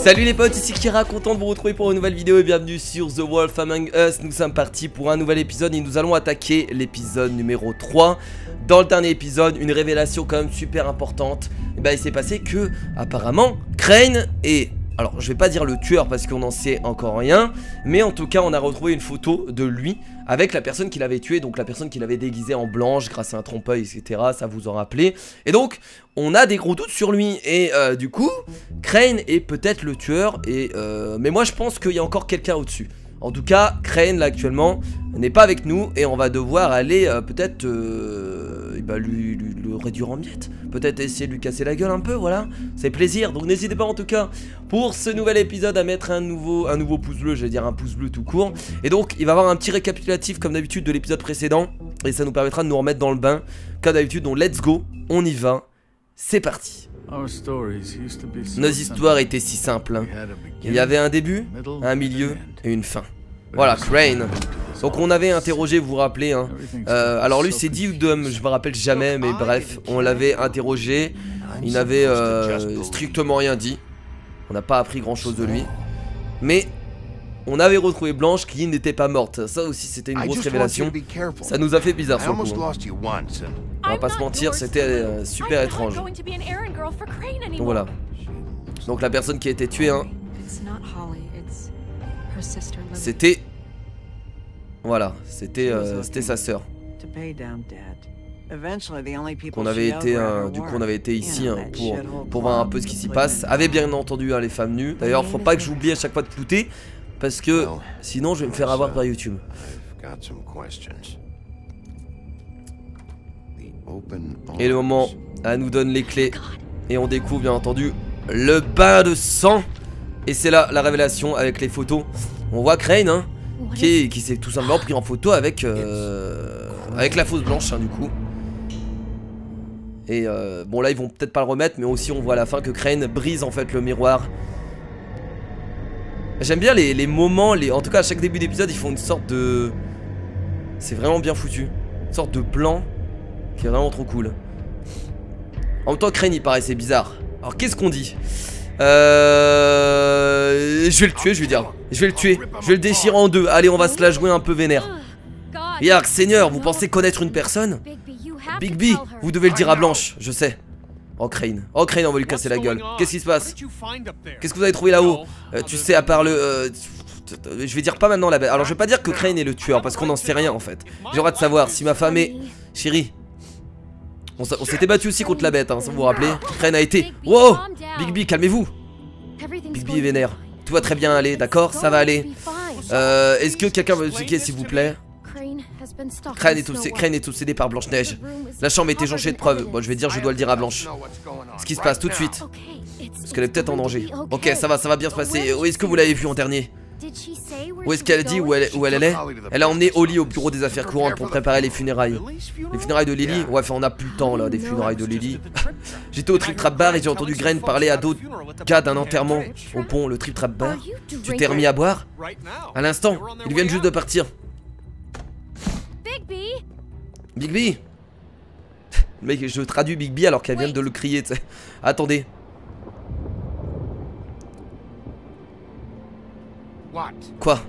Salut les potes, ici Kira, content de vous retrouver pour une nouvelle vidéo et bienvenue sur The Wolf Among Us. Nous sommes partis pour un nouvel épisode et nous allons attaquer l'épisode numéro 3. Dans le dernier épisode, une révélation quand même super importante. Et bah il s'est passé que, apparemment, Crane est... Alors je vais pas dire le tueur parce qu'on n'en sait encore rien, mais en tout cas on a retrouvé une photo de lui avec la personne qui l'avait tué, donc la personne qui l'avait déguisé en blanche grâce à un trompe-œil, etc. Ça vous en rappelez. Et donc on a des gros doutes sur lui et du coup Crane est peut-être le tueur et mais moi je pense qu'il y a encore quelqu'un au-dessus. En tout cas Crane là actuellement n'est pas avec nous et on va devoir aller peut-être le réduire en miettes. Peut-être essayer de lui casser la gueule un peu, voilà. C'est plaisir, donc n'hésitez pas en tout cas pour ce nouvel épisode à mettre un nouveau pouce bleu, j'allais dire un pouce bleu tout court. Et donc il va y avoir un petit récapitulatif comme d'habitude de l'épisode précédent et ça nous permettra de nous remettre dans le bain. Comme d'habitude, donc let's go, on y va, c'est parti. Nos histoires étaient si simples, hein. Il y avait un début, un milieu et une fin. Voilà, Crane. Donc on avait interrogé, vous vous rappelez, hein. Alors lui c'est dit ou dumb, je me rappelle jamais, mais bref, on l'avait interrogé. Il n'avait strictement rien dit. On n'a pas appris grand chose de lui. Mais on avait retrouvé Blanche qui n'était pas morte. Ça aussi c'était une grosse révélation. Ça nous a fait bizarre sur le coup, hein. On va pas se mentir, c'était super étrange. Donc voilà. Donc la personne qui a été tuée, hein, c'était... Voilà, c'était sa sœur. On avait été, du coup on avait été ici, hein, pour voir un peu ce qui s'y passe. Avec bien entendu, hein, les femmes nues. D'ailleurs faut pas que j'oublie à chaque fois de flouter, parce que sinon je vais me faire avoir par YouTube. Et le moment, elle nous donne les clés et on découvre bien entendu le bain de sang. Et c'est là la révélation avec les photos. On voit Crane, hein, qui s'est tout simplement pris en photo avec la fausse Blanche, hein, du coup. Et bon là ils vont peut-être pas le remettre, mais aussi on voit à la fin que Crane brise en fait le miroir. J'aime bien les moments, en tout cas à chaque début d'épisode ils font une sorte de... C'est vraiment bien foutu. Une sorte de plan qui est vraiment trop cool. En même temps Crane il paraissait bizarre. Alors qu'est-ce qu'on dit? Je vais le tuer, je vais dire. Je vais le tuer, je vais le déchirer en deux. Allez, on va se la jouer un peu vénère. Yark, Seigneur, vous pensez connaître une personne? Bigby, vous devez le dire à Blanche, je sais. Oh Crane, on va lui casser la gueule. Qu'est-ce qui se passe? Qu'est-ce que vous avez trouvé là-haut? Tu sais, à part le... je vais dire pas maintenant la bête. Alors je vais pas dire que Crane est le tueur, parce qu'on n'en sait rien en fait. J'ai le droit de savoir si ma femme est... Chérie, on s'était battu aussi contre la bête, hein, ça vous vous rappelez? Crane a été... Wow! Bigby, calmez-vous. Bigby est vénère. Tout va très bien aller, d'accord? Ça va aller. Est-ce que quelqu'un veut expliquer s'il vous plaît? Crane est obsédé par Blanche-Neige. La chambre était jonchée de preuves. Bon, je vais dire, je dois le dire à Blanche. Ce qui se passe tout de suite. Parce qu'elle est peut-être en danger. Ok, ça va bien se passer. Où est-ce que vous l'avez vue en dernier? Où est-ce qu'elle dit où elle est? Elle a emmené Holly au bureau des affaires courantes pour préparer les funérailles. Les funérailles de Lily? Ouais, enfin on a plus le temps là des funérailles de Lily. J'étais au Trip Trap Bar et j'ai entendu Crane parler à d'autres cas d'un enterrement au pont, le Trip Trap Bar. Tu t'es remis à boire? À l'instant, ils viennent juste de partir. Bigby. Mec, je traduis Bigby alors qu'elle vient de le crier, tu sais. Attendez. Quoi?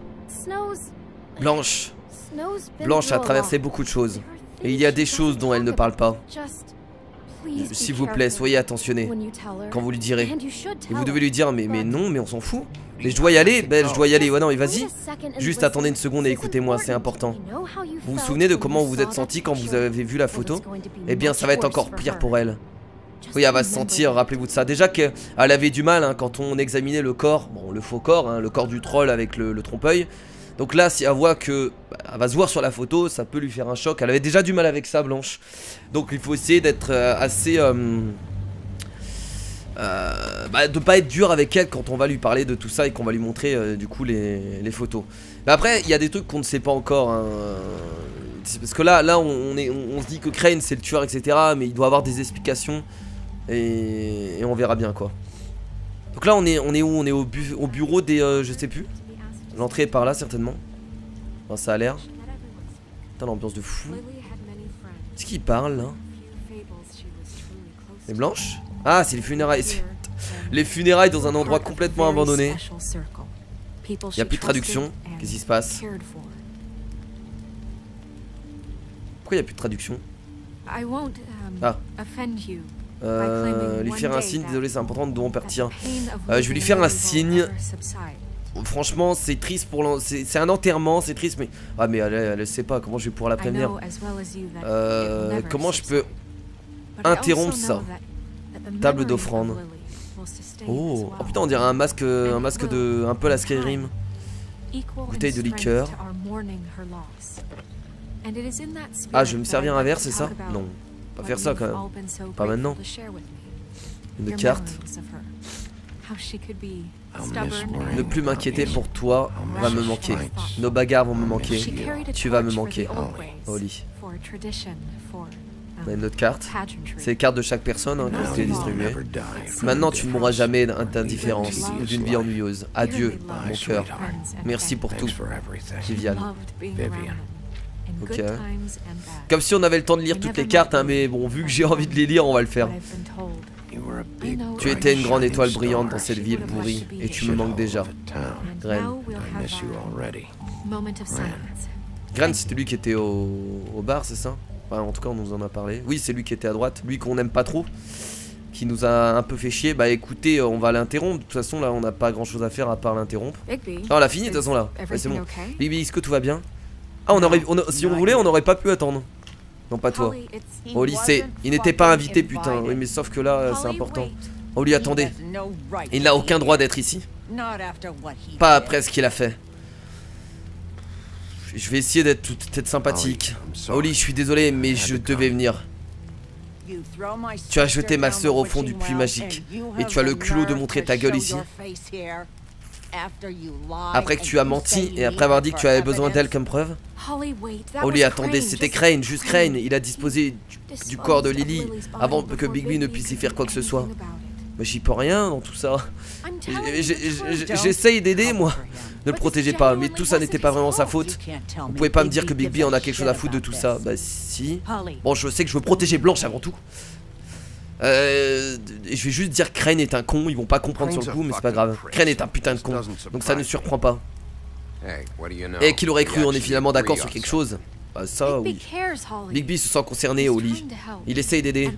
Blanche a traversé beaucoup de choses. Et il y a des choses dont elle ne parle pas. S'il vous plaît, soyez attentionné quand vous lui direz. Et vous devez lui dire, mais non, mais on s'en fout. Mais je dois y aller, ben je dois y aller. Ouais non, mais vas-y. Juste attendez une seconde et écoutez-moi, c'est important. Vous vous souvenez de comment vous vous êtes senti quand vous avez vu la photo? Eh bien ça va être encore pire pour elle. Oui, elle va se sentir, rappelez-vous de ça. Déjà qu'elle avait du mal, hein, quand on examinait le corps, bon le faux corps, hein, le corps du troll avec le trompe-œil. Donc là, si elle voit que elle va se voir sur la photo, ça peut lui faire un choc. Elle avait déjà du mal avec ça, Blanche. Donc il faut essayer d'être assez... de pas être dur avec elle quand on va lui parler de tout ça et qu'on va lui montrer du coup les photos. Mais après, il y a des trucs qu'on ne sait pas encore, hein. Parce que là on se dit que Crane c'est le tueur, etc. Mais il doit avoir des explications. Et on verra bien quoi. Donc là on est où? On est au bureau des... je sais plus. L'entrée est par là certainement. Enfin, ça a l'air. Putain, l'ambiance de fou. Est-ce qu'il parle là? C'est Blanche? Ah, c'est les funérailles. Les funérailles dans un endroit complètement abandonné. Il n'y a plus de traduction. Qu'est-ce qui se passe? Pourquoi il n'y a plus de traduction? Ah. Lui faire un signe, désolé c'est important, nous devons partir. Je vais lui faire un signe. Franchement c'est triste pour c'est un enterrement, c'est triste mais... Ah mais elle sait pas, comment je vais pouvoir la prévenir? Comment je peux interrompre ça? Table d'offrande. Oh putain on dirait un masque de... un peu la Skyrim. Bouteille de liqueur. Ah je vais me servir un verre c'est ça? Non, pas faire ça quand même. Pas maintenant. Une carte. Ne plus m'inquiéter pour toi va me manquer. Nos bagarres vont me manquer. Tu vas me manquer. Oli. On a une autre carte. C'est les cartes de chaque personne hein, qui ont été distribuées. Maintenant tu ne mourras jamais d'indifférence ou d'une vie ennuyeuse. Adieu mon cœur. Merci pour tout. Viviane. Ok. Comme si on avait le temps de lire toutes les cartes hein, mais bon vu que j'ai envie de les lire on va le faire. Tu étais une grande étoile brillante dans cette ville pourrie et tu me manques déjà. Gren. Gren c'était lui qui était au bar c'est ça? Enfin, en tout cas on nous en a parlé. Oui c'est lui qui était à droite, lui qu'on aime pas trop, qui nous a un peu fait chier. Bah écoutez on va l'interrompre, de toute façon là on n'a pas grand chose à faire à part l'interrompre. Ah on l'a fini de toute façon là, ouais, c'est bon. Bibi est-ce que tout va bien? Ah si on voulait on aurait pas pu attendre. Non pas toi. Holly c'est... Il n'était pas invité putain. Oui mais sauf que là c'est important. Holly attendez. Il n'a aucun droit d'être ici. Pas après ce qu'il a fait. Je vais essayer d'être sympathique. Holly je suis désolé mais je devais venir. Tu as jeté ma soeur au fond du puits magique. Et tu as le culot de montrer ta gueule ici. Après que tu as menti et après avoir dit que tu avais besoin d'elle comme preuve. Holly attendez c'était Crane, juste Crane. Il a disposé du corps de Lily avant que Bigby ne puisse y faire quoi que ce soit. Mais j'y peux rien dans tout ça. J'essaye d'aider moi. Ne le protégez pas, mais tout ça n'était pas vraiment sa faute. Vous pouvez pas me dire que Bigby en a quelque chose à foutre de tout ça. Bah si. Bon je sais que je veux protéger Blanche avant tout. Je vais juste dire que Crane est un con, ils vont pas comprendre sur le coup mais c'est pas grave. Crane est un putain de con, donc ça ne surprend pas. Et qu'il aurait cru, on est finalement d'accord sur quelque chose. Bah ça oui. Bigby se sent concerné au lit. Il essaye d'aider.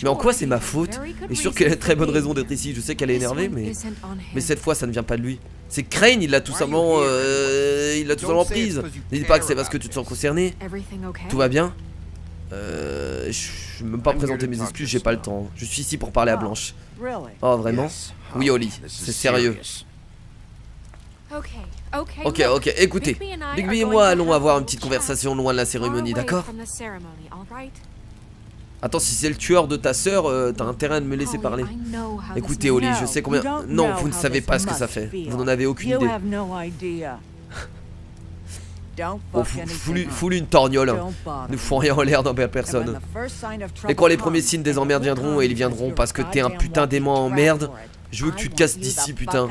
Mais en quoi c'est ma faute? Et sûr qu'elle a très bonne raison d'être ici, je sais qu'elle est énervée mais cette fois ça ne vient pas de lui. C'est Crane, il l'a tout simplement prise. N'hésite pas que c'est parce que tu te sens concerné. Tout va bien? Je vais même pas présenter mes excuses, j'ai pas le temps. Je suis ici pour parler à Blanche. Oh vraiment? Oui Holly, c'est sérieux. Ok, écoutez. Bigby et moi allons avoir une petite conversation loin de la cérémonie, d'accord? Attends, si c'est le tueur de ta sœur, t'as intérêt à me laisser parler. Écoutez Holly, je sais combien... Non, vous ne savez pas ce que ça fait. Vous n'en avez aucune idée. Bon, fous-lui une torgnole hein. Ne fous rien en l'air d'embêter personne. Et quand les premiers signes des emmerdes viendront, et ils viendront parce que t'es un putain d'aimant en merde, je veux que tu te casses d'ici putain.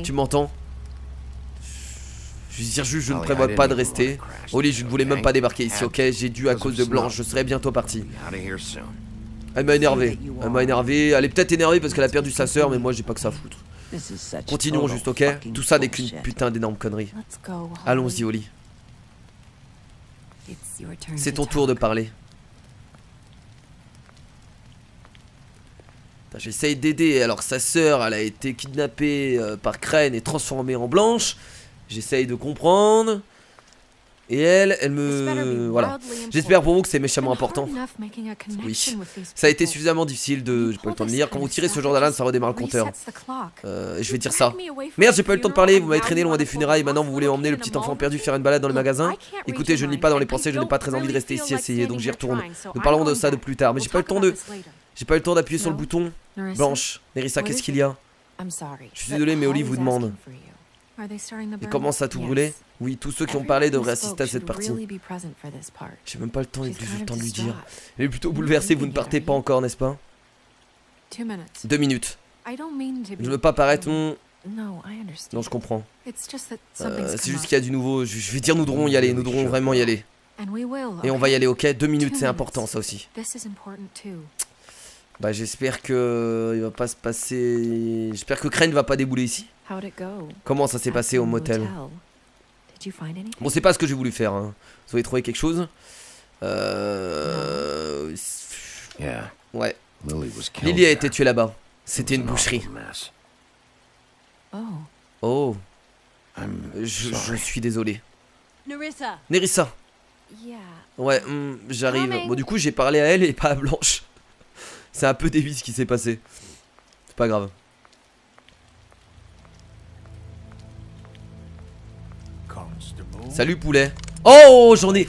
Tu m'entends? Je veux dire juste je ne prévois pas de rester. Holly je ne voulais même pas débarquer ici ok? J'ai dû à cause de Blanche, je serai bientôt parti. Elle m'a énervé. Elle est peut-être énervée parce qu'elle a perdu sa soeur mais moi j'ai pas que ça à foutre. Continuons juste, ok? Tout ça n'est qu'une putain d'énorme connerie. Allons-y, Holly. C'est ton tour de parler. J'essaye d'aider alors que sa sœur, elle a été kidnappée par Crane et transformée en Blanche. J'essaye de comprendre. Et elle me... Voilà. J'espère pour vous que c'est méchamment important. Oui. Ça a été suffisamment difficile de... J'ai pas eu le temps de lire. Quand vous tirez ce genre d'alarme, ça redémarre le compteur. Je vais dire ça. Merde, j'ai pas eu le temps de parler. Vous m'avez traîné loin des funérailles. Maintenant, vous voulez emmener le petit enfant perdu faire une balade dans les magasins? Écoutez, je ne lis pas dans les pensées. Je n'ai pas très envie de rester ici essayer. Donc j'y retourne. Nous parlerons de ça de plus tard. Mais j'ai pas eu le temps de... J'ai pas eu le temps d'appuyer sur le bouton. Blanche. Nerissa, qu'est-ce qu'il y a? Je suis désolé, mais Holly vous demande. Et commence à tout brûler? Oui, tous ceux qui ont parlé devraient assister à cette partie. J'ai même pas le temps et plus le temps de lui dire. Elle est plutôt bouleversée, vous ne partez pas encore, n'est-ce pas? 2 minutes. Je ne veux pas paraître... Non, je comprends. C'est juste qu'il y a du nouveau. Je vais dire nous devrons y aller, nous devrons vraiment y aller. Et on va y aller, ok? 2 minutes, c'est important ça aussi. Bah j'espère que il va pas se passer... J'espère que Crane va pas débouler ici. Comment ça s'est passé au motel? Bon c'est pas ce que j'ai voulu faire hein. Vous avez trouvé quelque chose? Ouais. Lily a été tuée là-bas. C'était une boucherie. Oh. Je suis désolé. Nerissa. Ouais, j'arrive. Bon du coup j'ai parlé à elle et pas à Blanche. C'est un peu débile ce qui s'est passé. C'est pas grave. Salut poulet. Oh j'en ai.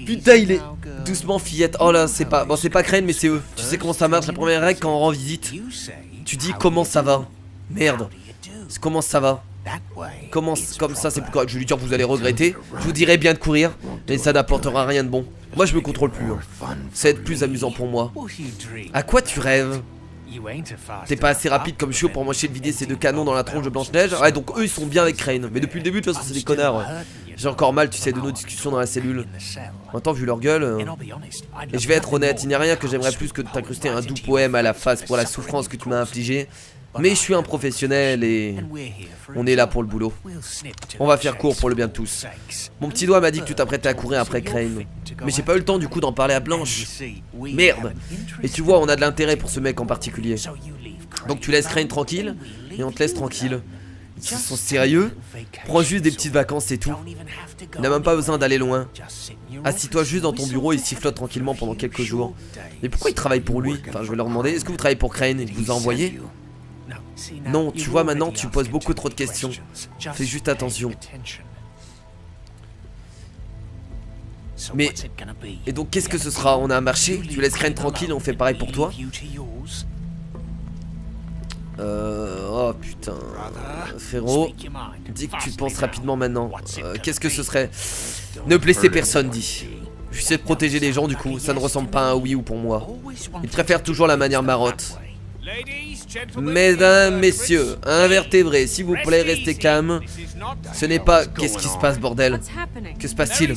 Putain il est. Doucement fillette. Oh là c'est pas. Bon c'est pas Crane mais c'est eux. Tu sais comment ça marche. La première règle quand on rend visite, tu dis comment ça va. Merde. Comment ça va. Comment comme ça c'est pourquoi je vais lui dire vous allez regretter. Je vous dirai bien de courir. Mais ça n'apportera rien de bon. Moi je me contrôle plus hein. Ça va être plus amusant pour moi. À quoi tu rêves? T'es pas assez rapide comme chiot pour m'enchaîner de vider ces deux canons dans la tronche de Blanche-Neige. Ouais donc eux ils sont bien avec Crane. Mais depuis le début de toute façon c'est des connards. J'ai encore mal tu sais de nos discussions dans la cellule. Maintenant vu leur gueule Et je vais être honnête, il n'y a rien que j'aimerais plus que de t'incruster un doux poème à la face pour la souffrance que tu m'as infligée. Mais je suis un professionnel et on est là pour le boulot. On va faire court pour le bien de tous. Mon petit doigt m'a dit que tu t'apprêtais à courir après Crane. Mais j'ai pas eu le temps du coup d'en parler à Blanche. Merde. Et tu vois on a de l'intérêt pour ce mec en particulier. Donc tu laisses Crane tranquille et on te laisse tranquille. Ils sont sérieux? Prends juste des petites vacances c'est tout. Il n'a même pas besoin d'aller loin. Assis-toi juste dans ton bureau et sifflote tranquillement pendant quelques jours. Mais pourquoi il travaille pour lui? Enfin je vais leur demander. Est-ce que vous travaillez pour Crane? Il vous a envoyé? Non, tu vois maintenant tu poses beaucoup trop de questions. Fais juste attention. Mais... Et donc qu'est-ce que ce sera? On a un marché? Tu laisses Crane tranquille et on fait pareil pour toi? Oh putain. Frérot, dis que tu te penses rapidement maintenant. Qu'est-ce que ce serait? Ne blessez personne, dis. J'essaie de protéger les gens du coup, ça ne ressemble pas à un oui ou pour moi. Il préfère toujours la manière marotte. Mesdames, messieurs, invertébrés, s'il vous plaît, restez calmes. Ce n'est pas... Qu'est-ce qui se passe, bordel? Que se passe-t-il?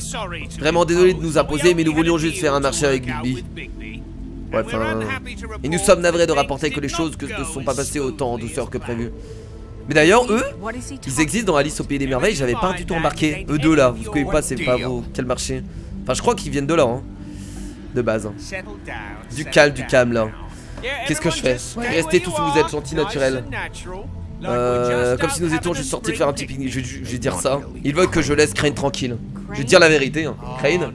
Vraiment désolé de nous imposer, mais nous voulions juste faire un marché avec Bigby. Ouais, enfin... Et nous sommes navrés de rapporter que les choses ne sont pas passées autant en douceur que prévu. Mais d'ailleurs, eux, ils existent dans Alice au Pays des Merveilles, j'avais pas du tout embarqué. Eux deux là, vous ne connaissez pas, c'est pas vous. Quel marché? Enfin, je crois qu'ils viennent de là, hein. De base. Hein. Du calme là. Qu'est-ce que je fais? Restez tous où vous êtes, gentils, naturels. Comme si nous étions juste sortis de faire un petit pique-nique. Je vais dire ça. Ils veulent que je laisse Crane tranquille. Je vais dire la vérité, hein. Crane.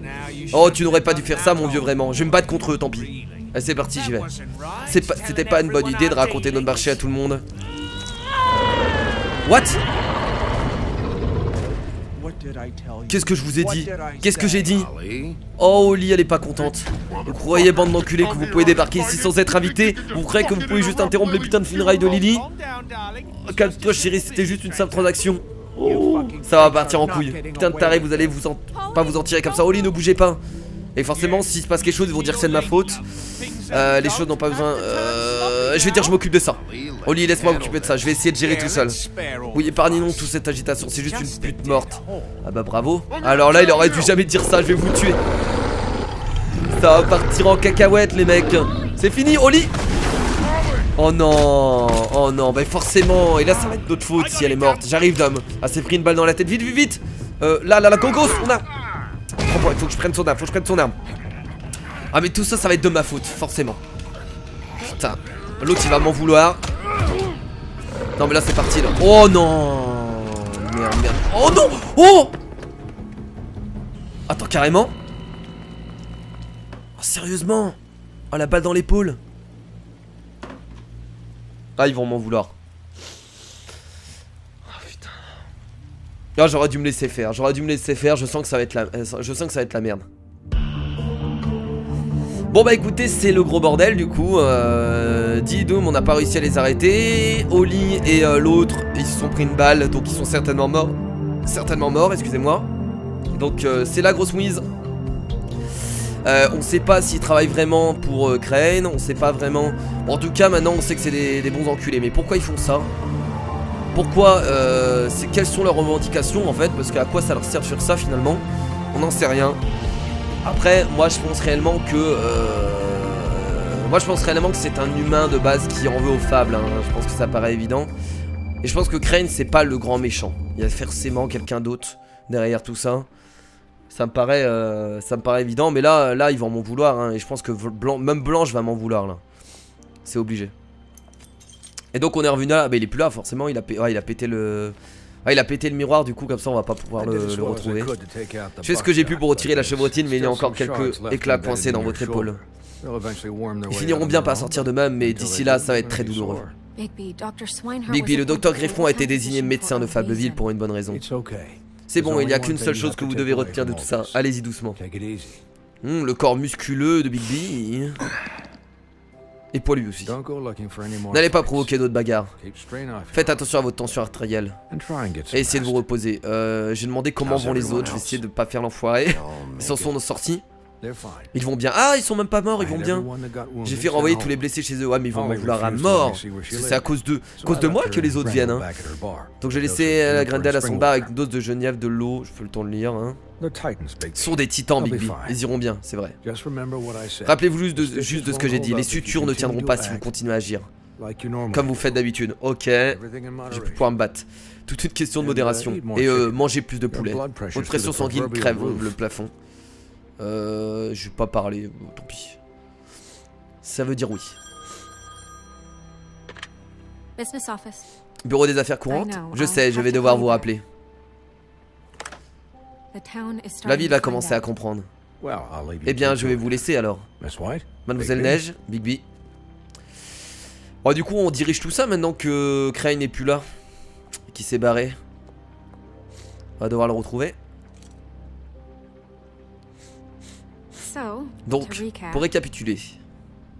Oh, tu n'aurais pas dû faire ça, mon vieux, vraiment. Je vais me battre contre eux, tant pis. Allez, c'est parti, j'y vais. C'était pas une bonne idée de raconter notre marché à tout le monde. What? Qu'est-ce que je vous ai dit? Qu'est-ce que j'ai dit? Oh, Oli, elle est pas contente. Vous croyez, bande d'enculés, que vous pouvez débarquer ici sans être invité? Vous croyez que vous pouvez juste interrompre les putains de funérailles de Lily? Calme-toi, chérie, c'était juste une simple transaction. Oh, ça va partir en couille. Putain de taré, vous allez pas vous en tirer comme ça. Oli, ne bougez pas. Et forcément, s'il se passe quelque chose, ils vont dire que c'est de ma faute. Les choses n'ont pas besoin. Je vais dire, je m'occupe de ça. Oli, laisse-moi m'occuper de ça. Je vais essayer de gérer tout seul. Oui, épargnez-nous toute cette agitation. C'est juste une pute morte. Ah bah bravo. Alors là, il aurait dû jamais dire ça. Je vais vous tuer. Ça va partir en cacahuète, les mecs. C'est fini, Oli. Oh non. Oh non. Bah forcément. Et là, ça va être notre faute si elle est morte. J'arrive, Dom. Ah, c'est pris une balle dans la tête. Vite, vite, vite. Là, Gongos, on a. Oh, il faut que je prenne son arme. Ah mais tout ça, ça va être de ma faute, forcément. Putain. L'autre, il va m'en vouloir. Non mais là, c'est parti, là. Oh non. Merde. Oh non. Oh. Attends, carrément. Oh, sérieusement. Oh, la balle dans l'épaule. Ah, ils vont m'en vouloir. Ah, j'aurais dû me laisser faire, je sens que ça va être la merde. Bon bah écoutez, c'est le gros bordel du coup. Dee et Doom, on n'a pas réussi à les arrêter. Oli et l'autre, ils se sont pris une balle, donc ils sont certainement morts, excusez-moi. Donc c'est la grosse mouise. On sait pas s'ils travaillent vraiment pour Crane, on sait pas vraiment. Bon, en tout cas maintenant on sait que c'est des bons enculés, mais pourquoi ils font ça? Pourquoi, quelles sont leurs revendications en fait? Parce qu'à quoi ça leur sert de faire ça finalement? On n'en sait rien. Après, moi je pense réellement que Moi je pense réellement que c'est un humain de base qui en veut aux fables, hein. Je pense que ça paraît évident. Et je pense que Crane c'est pas le grand méchant. Il y a forcément quelqu'un d'autre derrière tout ça. Ça me paraît évident, mais là ils vont m'en vouloir, hein. Et je pense que même Blanche va m'en vouloir là. C'est obligé. Et donc on est revenu là, mais il est plus là forcément, il a pété le... Ah, il a pété le miroir, du coup comme ça on va pas pouvoir le retrouver. Je fais ce que j'ai pu pour retirer la chevrotine, mais il y a encore quelques éclats coincés dans votre épaule. Ils finiront bien par sortir d'eux-mêmes, mais d'ici là ça va être très douloureux. Bigby, le docteur Griffon a été désigné médecin de Fableville pour une bonne raison. C'est bon, il n'y a qu'une seule chose que vous devez retenir de tout ça, allez-y doucement. Le corps musculeux de Bigby. Et pour lui aussi. N'allez pas provoquer d'autres bagarres. Faites attention à votre tension artérielle. Et essayez de vous reposer. J'ai demandé comment vont les autres. Je vais essayer de pas faire l'enfoiré. Ils s'en sont sortis. Ils vont bien. Ah, ils sont même pas morts, ils vont bien. J'ai fait renvoyer tous les blessés chez eux. Ouais, mais ils vont m'en vouloir à mort. Parce que c'est à cause de moi que les autres viennent. Hein. Donc j'ai laissé la Grendel à son bar avec une dose de genièvre, de l'eau. Je peux le temps de lire. Hein. Ce sont des titans, Bigby. Ils iront bien, c'est vrai. Rappelez-vous juste de ce que j'ai dit. Les sutures ne tiendront pas si vous continuez à agir. Comme vous faites d'habitude. Ok. Je vais pouvoir me battre. Toute une question de modération. Et manger plus de poulet. Votre pression sanguine crève le plafond. Je vais pas parler, tant pis. Ça veut dire oui. Bureau des affaires courantes. Je sais, je vais devoir vous rappeler. La ville va commencer à comprendre. Eh bien, je vais vous laisser alors. Mademoiselle Neige, Bigby. Oh, du coup, on dirige tout ça maintenant que Crane n'est plus là. Qui s'est barré. On va devoir le retrouver. Donc, pour récapituler,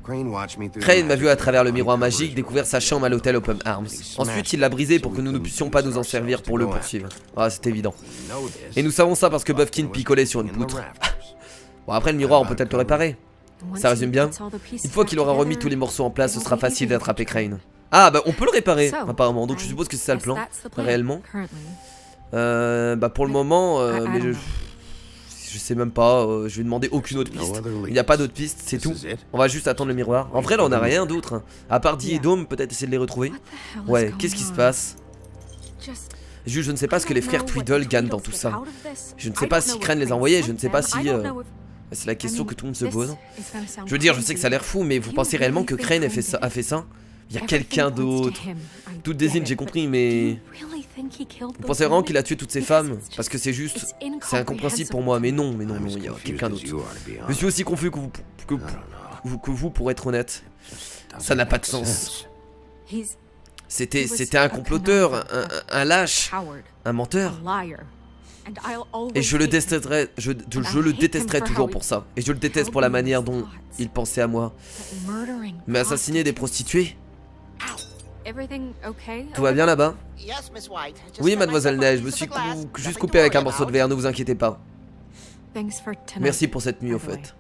Crane m'a vu à travers le miroir magique découvrir sa chambre à l'hôtel Open Arms. Ensuite, il l'a brisé pour que nous ne puissions pas nous en servir pour le poursuivre. Ah, c'est évident. Et nous savons ça parce que Buffkin picolait sur une poutre. Bon, après, le miroir, on peut peut-être le réparer. Ça résume bien. Une fois qu'il aura remis tous les morceaux en place, ce sera facile d'attraper Crane. Ah, bah, on peut le réparer, apparemment. Donc, je suppose que c'est ça le plan, réellement. Bah, pour le moment, mais je sais même pas, je vais demander aucune autre piste. Il n'y a pas d'autre piste, c'est tout. On va juste attendre le miroir. En vrai là on a rien d'autre, hein. À part Dee et Dome, peut-être essayer de les retrouver. Ouais, qu'est-ce qui se passe? Juste je ne sais pas ce que les frères Tweedle gagnent dans tout ça. Je ne sais pas si Crane les a envoyés, je ne sais pas si... C'est la question que tout le monde se pose. Je veux dire, je sais que ça a l'air fou, mais vous pensez réellement que Crane a fait ça? Il y a quelqu'un d'autre. Tout désigne, j'ai compris, mais... Vous pensez vraiment qu'il a tué toutes ces femmes? Parce que c'est juste... C'est incompréhensible pour moi, mais non, il y a quelqu'un d'autre. Je suis aussi confus que vous, pour être honnête. Ça n'a pas de sens. C'était un comploteur, un lâche, un menteur. Et je le détesterai, je le détesterai toujours pour ça. Et je le déteste pour la manière dont il pensait à moi. Mais assassiner des prostituées? Tout va bien là-bas? Oui, mademoiselle Neige, je me suis juste coupé avec un morceau de verre, ne vous inquiétez pas. Merci pour cette nuit au fait.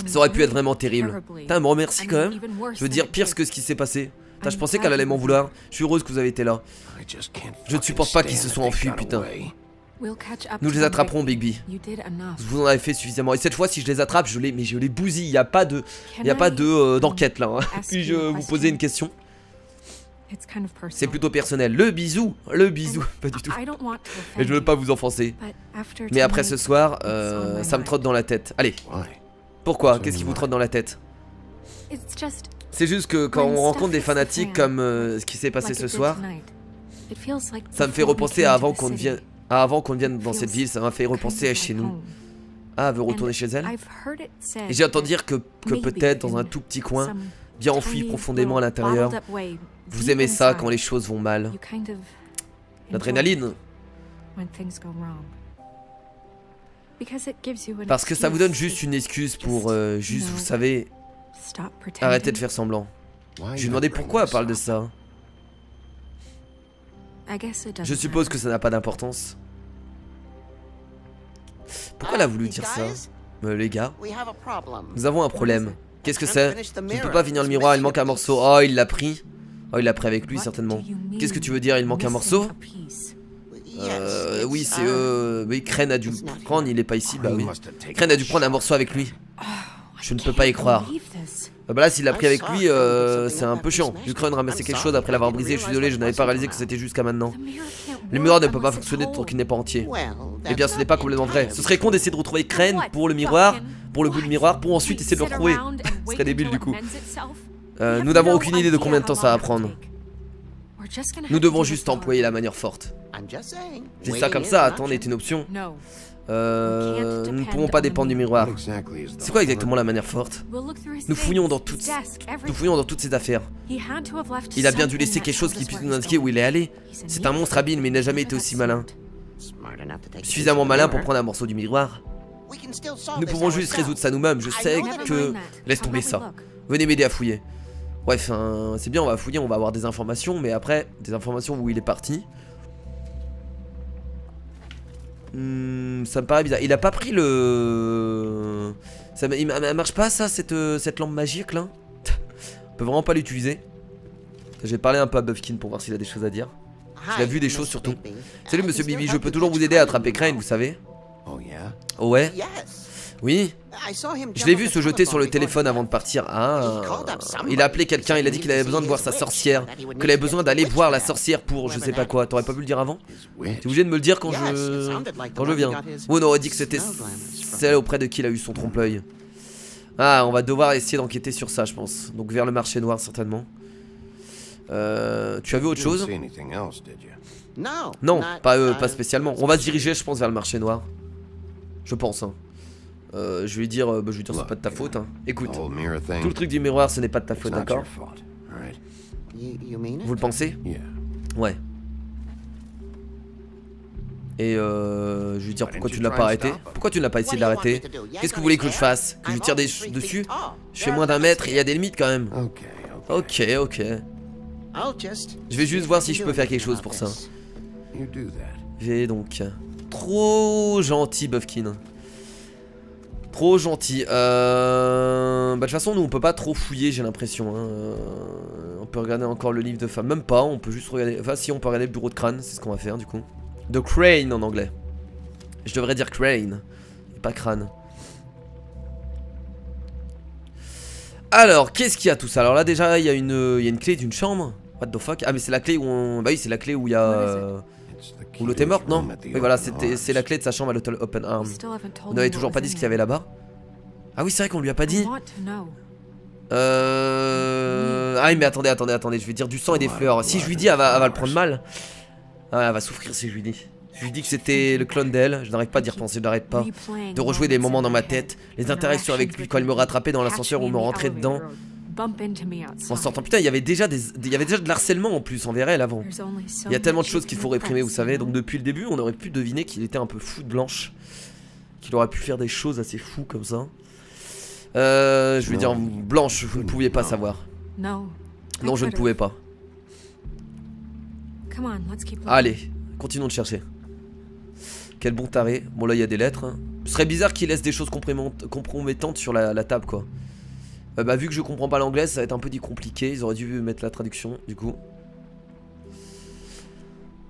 Ça aurait pu être vraiment terrible. Putain, elle me remercie quand même. Je veux dire pire que ce qui s'est passé. Putain, je pensais qu'elle allait m'en vouloir. Je suis heureuse que vous avez été là. Je ne supporte pas qu'ils se soient enfuis, putain. Nous les attraperons, Bigby. Vous en avez fait suffisamment. Et cette fois, si je les attrape, je les bousille. Il n'y a pas d'enquête là. Hein. Puis-je vous poser une question? C'est plutôt personnel. Le bisou, pas du tout. Et je ne veux pas vous enfoncer. Mais après ce soir, ça me trotte dans la tête. Allez. Pourquoi? Qu'est-ce qui vous trotte dans la tête? C'est juste que quand on rencontre des fanatiques comme ce qui s'est passé ce soir, ça me fait repenser à avant qu'on ne vienne dans cette ville. Ça m'a fait repenser à chez nous. Ah, elle veut retourner chez elle? Et j'ai entendu dire que peut-être dans un tout petit coin, bien enfoui profondément à l'intérieur, vous aimez ça quand les choses vont mal. L'adrénaline. Parce que ça vous donne juste une excuse pour juste, vous savez, arrêter de faire semblant. Je lui ai demandé pourquoi elle parle de ça. Je suppose que ça n'a pas d'importance. Pourquoi elle a voulu dire ça? Les gars, nous avons un problème. Qu'est-ce que c'est? Je ne peux pas finir le miroir, il manque un morceau. Oh, il l'a pris. Oh, il l'a pris avec lui, certainement. Qu'est-ce que tu veux dire, il manque un morceau? Oui, c'est oui, Crane a dû prendre, il est pas ici, bah oui. Crane a dû prendre un morceau avec lui. Je ne peux pas y croire. Bah là, s'il l'a pris avec lui, c'est un peu chiant. Vu que Ron ramassait quelque chose après l'avoir brisé, je suis désolé, je n'avais pas réalisé que c'était jusqu'à maintenant. Le miroir ne peut pas fonctionner tant qu'il n'est pas entier. Eh bien, ce n'est pas complètement vrai. Ce serait con d'essayer de retrouver Crane pour le miroir, pour le bout du miroir, pour ensuite essayer de le retrouver. Ce serait débile du coup. Nous n'avons aucune idée de combien de temps ça va prendre. Nous devons juste employer la manière forte. J'ai dit ça comme ça, attendre est une option. Nous ne pouvons pas dépendre du miroir. C'est quoi exactement la manière forte? Nous fouillons dans toutes ses affaires. Il a bien dû laisser quelque chose qui puisse nous indiquer où il est allé. C'est un monstre habile, mais il n'a jamais été aussi malin. Suffisamment malin pour prendre un morceau du miroir. Nous pouvons juste résoudre ça nous-mêmes. Je sais que... Laisse tomber ça. Venez m'aider à fouiller. Bref, c'est bien, on va fouiller, on va avoir des informations, mais après, des informations où il est parti. Ça me paraît bizarre. Il a pas pris le... Il marche pas ça, cette lampe magique là? On peut vraiment pas l'utiliser. J'ai parlé un peu à Buffkin pour voir s'il a des choses à dire. Il a vu des choses surtout. Salut monsieur Bibi, je peux toujours vous aider à attraper Crane, vous savez? Oh ouais? Oui. Je l'ai vu se jeter sur le téléphone avant de partir. Ah, il a appelé quelqu'un, il a dit qu'il avait besoin de voir sa sorcière. Qu'il avait besoin d'aller voir la sorcière pour je sais pas quoi. T'aurais pas pu le dire avant? T'es obligé de me le dire quand je viens. Ou on aurait dit que c'était celle auprès de qui il a eu son trompe-l'œil. Ah, on va devoir essayer d'enquêter sur ça, je pense. Donc vers le marché noir certainement. Tu as vu autre chose? Non, pas spécialement. On va se diriger, je pense, vers le marché noir. Je pense, hein. Je vais lui dire, c'est pas de ta faute, hein. Écoute, tout le truc du miroir, ce n'est pas de ta faute, d'accord? Vous le pensez? Ouais. Et je vais lui dire pourquoi tu ne l'as pas arrêté? Pourquoi tu n'as pas essayé de l'arrêter? Qu'est-ce que vous voulez que je fasse? Que je tire dessus? Je fais moins d'un mètre et il y a des limites quand même. Ok. Je vais juste voir si je peux faire quelque chose pour ça. J'ai donc... Trop gentil Buffkin. Trop gentil. Bah de toute façon nous on peut pas trop fouiller, j'ai l'impression hein. On peut regarder encore le livre de femme. Même pas, on peut juste regarder. Enfin si, on peut regarder le bureau de crâne. C'est ce qu'on va faire du coup. De Crane en anglais. Je devrais dire Crane et pas crâne. Alors qu'est-ce qu'il y a tout ça? Alors là déjà il y a une clé d'une chambre. What the fuck? Ah mais c'est la clé où on... Bah oui c'est la clé où il y a... Où l'autre est morte, non? Oui voilà, c'est la clé de sa chambre à l'hôtel Open Arm. On n'avait toujours pas dit ce qu'il y avait là-bas. Ah oui c'est vrai qu'on lui a pas dit. Ah mais attendez, je vais dire du sang et des fleurs. Si je lui dis elle va le prendre mal. Ah elle va souffrir si je lui dis. Je lui dis que c'était le clone d'elle. Je n'arrête pas d'y repenser, je n'arrête pas de rejouer des moments dans ma tête. Les interactions avec lui quand il me rattrapait dans l'ascenseur ou me rentrait dedans. En sortant, putain, il y avait déjà de l'harcèlement en plus envers elle avant. Il y a tellement de choses qu'il faut réprimer, vous savez. Donc depuis le début, on aurait pu deviner qu'il était un peu fou de Blanche, qu'il aurait pu faire des choses assez fous comme ça. Je vais dire Blanche, vous ne pouviez pas savoir. Non, je ne pouvais pas. Allez, continuons de chercher. Quel bon taré. Bon là il y a des lettres. Ce serait bizarre qu'il laisse des choses compromettantes sur la table quoi. Bah vu que je comprends pas l'anglais ça va être un peu compliqué. Ils auraient dû mettre la traduction du coup.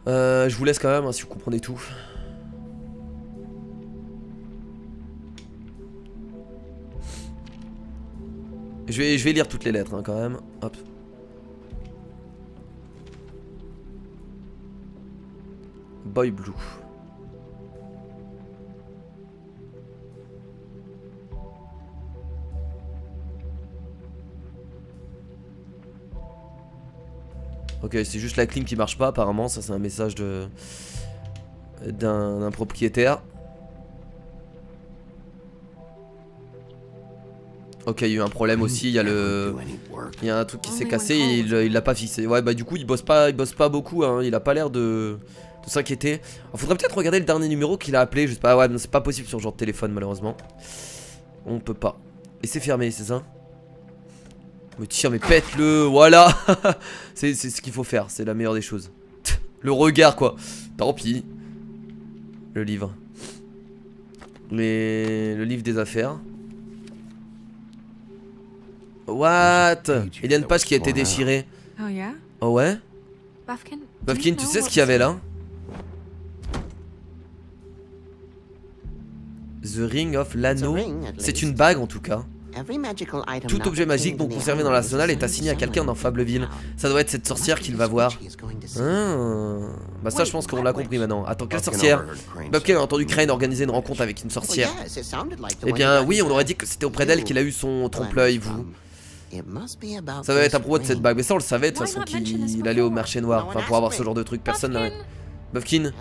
Je vous laisse quand même hein, si vous comprenez tout. Je vais lire toutes les lettres hein, quand même. Hop. Boy Blue. Ok, c'est juste la clim qui marche pas apparemment, ça c'est un message d'un propriétaire. Ok, il y a eu un problème aussi, il y a un truc qui s'est cassé et il l'a pas fixé. Ouais bah du coup il bosse pas beaucoup hein, il a pas l'air de s'inquiéter. Faudrait peut-être regarder le dernier numéro qu'il a appelé, je sais pas, ouais c'est pas possible sur ce genre de téléphone malheureusement. On peut pas. Et c'est fermé, c'est ça? Mais tiens mais pète-le, voilà. C'est ce qu'il faut faire, c'est la meilleure des choses. Le regard quoi. Tant pis. Le livre. Le livre des affaires. What? Il y a une page qui a été déchirée. Oh ouais? Buffkin, tu sais ce qu'il y avait là? The Ring of l'anneau. C'est une bague en tout cas. Tout objet magique non conservé dans l'arsenal est assigné à quelqu'un dans Fableville. Ça doit être cette sorcière qu'il va voir. Bah ça je pense qu'on l'a compris maintenant. Attends, quelle sorcière? Bufkin a entendu Crane organiser une rencontre avec une sorcière. Eh bien oui, on aurait dit que c'était auprès d'elle qu'il a eu son trompe-l'œil, vous. Ça doit être à propos de cette bague. Mais ça on le savait de toute façon qu'il allait au marché noir. Enfin pour avoir ce genre de truc, personne n'avait. Bufkin.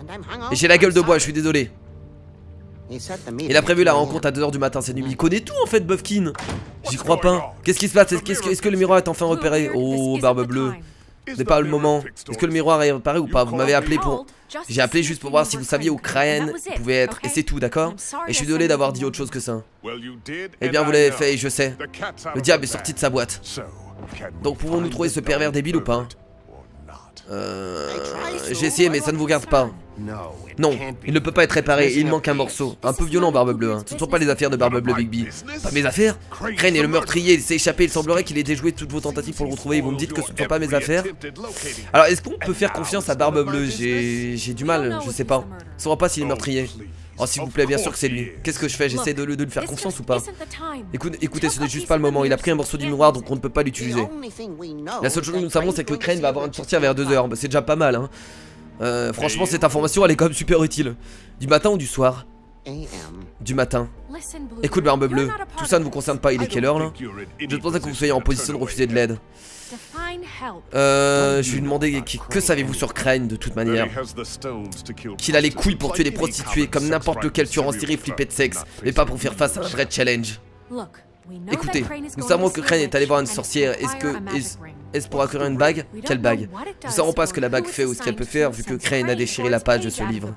Et j'ai la gueule de bois, je suis désolé. Il a prévu la rencontre à 2 h du matin cette nuit. Il connaît tout en fait, Bufkin. J'y crois pas. Qu'est-ce qui se passe? Est-ce que le miroir est enfin repéré? Oh, Barbe Bleue. Ce n'est pas le moment. Est-ce que le miroir est repéré ou pas? Vous m'avez appelé pour... J'ai appelé juste pour voir si vous saviez où Crane pouvait être. Et c'est tout, d'accord? Et je suis désolé d'avoir dit autre chose que ça. Eh bien, vous l'avez fait et je sais. Le diable est sorti de sa boîte. Donc pouvons-nous trouver ce pervers débile ou pas? J'ai essayé mais ça ne vous garde pas. Non, il ne peut pas être réparé, il manque un morceau. Un peu violent, Barbe Bleue, hein. Ce ne sont pas les affaires de Barbe Bleue, Bigby. Pas mes affaires? Crane est le meurtrier, il s'est échappé, il semblerait qu'il ait déjoué toutes vos tentatives pour le retrouver et vous me dites que ce ne sont pas mes affaires? Alors est-ce qu'on peut faire confiance à Barbe Bleue? J'ai du mal, je sais pas. On ne saura pas s'il est meurtrier. Oh s'il vous plaît, bien sûr que c'est lui. Qu'est-ce que je fais? J'essaie de lui faire confiance ou pas? Écoutez, ce n'est juste pas le moment, il a pris un morceau du miroir donc on ne peut pas l'utiliser. La seule chose que nous savons c'est que Crane va avoir une sortie vers 2 h, bah, c'est déjà pas mal hein. Franchement cette information elle est quand même super utile. Du matin ou du soir? Du matin. Écoute Barbe Bleue, tout ça ne vous concerne pas, il est quelle heure là? Je pensais que vous soyez en position de refuser de l'aide. Je lui demandais que savez-vous sur Crane de toute manière? Qu'il a les couilles pour tuer des prostituées comme n'importe lequel tueur en série flippé de sexe, mais pas pour faire face à un vrai challenge. Écoutez, nous savons que Crane est allé voir une sorcière. Est-ce pour acquérir une bague? Quelle bague? Nous ne savons pas ce que la bague fait ou ce qu'elle peut faire vu que Crane a déchiré la page de ce livre.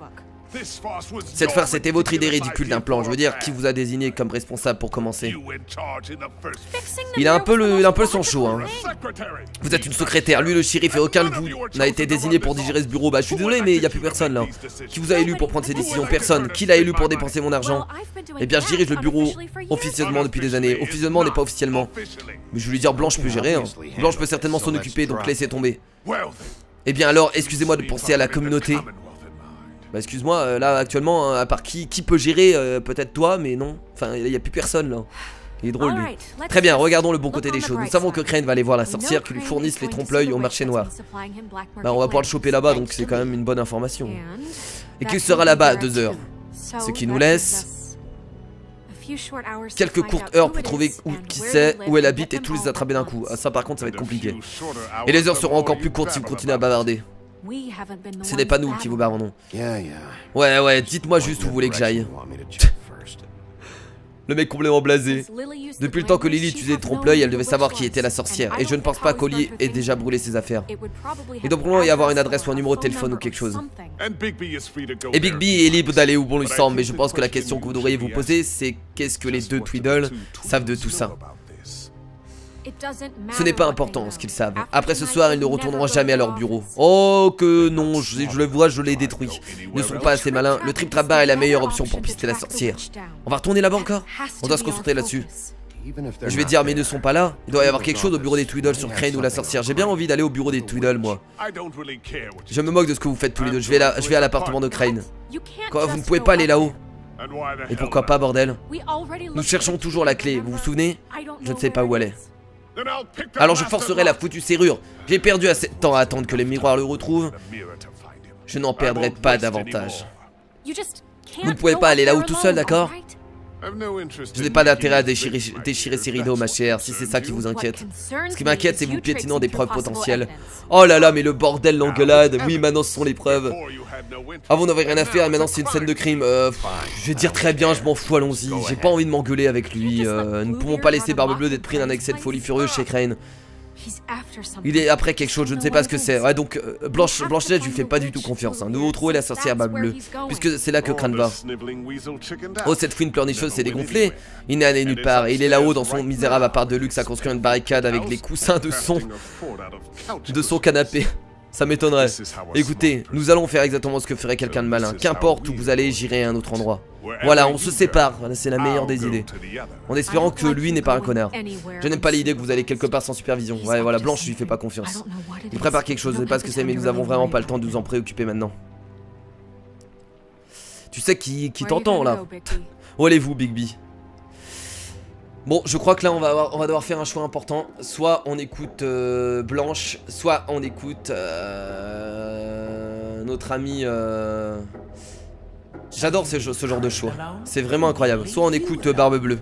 Cette farce était votre idée ridicule d'un plan. Je veux dire, qui vous a désigné comme responsable pour commencer? Il a un peu le sang chaud hein. Vous êtes une secrétaire, lui le shérif et aucun de vous n'a été désigné pour digérer ce bureau. Bah je suis désolé mais il n'y a plus personne là. Qui vous a élu pour prendre ces décisions? Personne. Qui l'a élu pour dépenser mon argent? Eh bien je dirige le bureau officieusement depuis des années. Officieusement n'est pas officiellement. Mais je vais lui dire Blanche peut gérer hein. Blanche peut certainement s'en occuper donc laissez tomber. Eh bien alors excusez-moi de penser à la communauté. Bah excuse-moi, là actuellement, à part qui peut gérer, peut-être toi, mais non. Enfin, il n'y a plus personne là. Il est drôle lui. Très bien, regardons le bon côté des choses. Nous savons que Crane va aller voir la sorcière qui lui fournisse les trompe-l'œil au marché noir. Bah on va pouvoir le choper là-bas, donc c'est quand même une bonne information. Et qu'il sera là-bas à 2 h. Ce qui nous laisse quelques courtes heures pour trouver qui c'est, où elle habite et tous les attraper d'un coup. Ah, ça par contre ça va être compliqué. Et les heures seront encore plus courtes si vous continuez à bavarder. Ce n'est pas nous qui vous bavardons. Ouais, dites-moi juste où vous voulez que j'aille. Le mec complètement blasé. Depuis le temps que Lily utilisait le trompe-l'œil, elle devait savoir qui était la sorcière. Et je ne pense pas qu'Ollie ait déjà brûlé ses affaires. Il doit probablement y avoir une adresse ou un numéro de téléphone ou quelque chose. Et Bigby est libre d'aller où bon lui semble. Mais je pense que la question que vous devriez vous poser, c'est qu'est-ce que les deux Tweedle savent de tout ça? Ce n'est pas important ce qu'ils savent. Après ce soir, ils ne retourneront jamais à leur bureau. Oh que non, je le vois, je l'ai détruit. Ils ne sont pas assez malins. Le trip trap bar est la meilleure option pour pister la sorcière. On va retourner là-bas encore? On doit se concentrer là-dessus. Je vais dire, mais ils ne sont pas là. Il doit y avoir quelque chose au bureau des Tweedle sur Crane ou la sorcière. J'ai bien envie d'aller au bureau des Tweedle, moi. Je me moque de ce que vous faites tous les deux. Je vais à l'appartement de Crane. Quoi, vous ne pouvez pas aller là-haut? Et pourquoi pas, bordel? Nous cherchons toujours la clé, vous vous souvenez? Je ne sais pas où elle est. Alors je forcerai la foutue serrure. J'ai perdu assez de temps à attendre que les miroirs le retrouvent. Je n'en perdrai pas davantage. Vous ne pouvez pas aller là-haut tout seul, d'accord? Je n'ai pas d'intérêt à déchirer ces rideaux, ma chère, si c'est ça qui vous inquiète. Ce qui m'inquiète, c'est vous piétinant des preuves potentielles. Oh là là, mais le bordel, l'engueulade. Oui, maintenant ce sont les preuves. Avant on n'avait rien à faire et maintenant c'est une scène de crime. Je vais dire très bien, je m'en fous, allons-y. J'ai pas envie de m'engueuler avec lui. Nous ne pouvons pas laisser Barbe Bleue d'être pris d'un excès de folie furieuse chez Crane. Il est après quelque chose, je ne sais pas ce que c'est. Ouais, donc Blanche-Neige, je lui fais pas du tout confiance. Nous devons trouver la sorcière Barbe Bleue, puisque c'est là que Crane va. Oh, cette fouine pleurnicheuse s'est dégonflée. Il n'est allé nulle part et il est là-haut dans son misérable appart de luxe à construire une barricade avec les coussins de son canapé. Ça m'étonnerait. Écoutez, nous allons faire exactement ce que ferait quelqu'un de malin. Qu'importe où vous allez, j'irai à un autre endroit. Voilà, on se sépare. Voilà, c'est la meilleure des idées. En espérant que lui n'est pas un connard. Je n'aime pas l'idée que vous allez quelque part sans supervision. Ouais, voilà, Blanche, je lui fais pas confiance. Il prépare quelque chose, je sais pas ce que c'est, mais nous avons vraiment pas le temps de nous en préoccuper maintenant. Tu sais qui t'entend là? Où allez-vous, Bigby? Bon, je crois que là on va devoir faire un choix important. Soit on écoute Blanche, soit on écoute notre ami... J'adore ce genre de choix. C'est vraiment incroyable. Soit on écoute Barbe Bleue.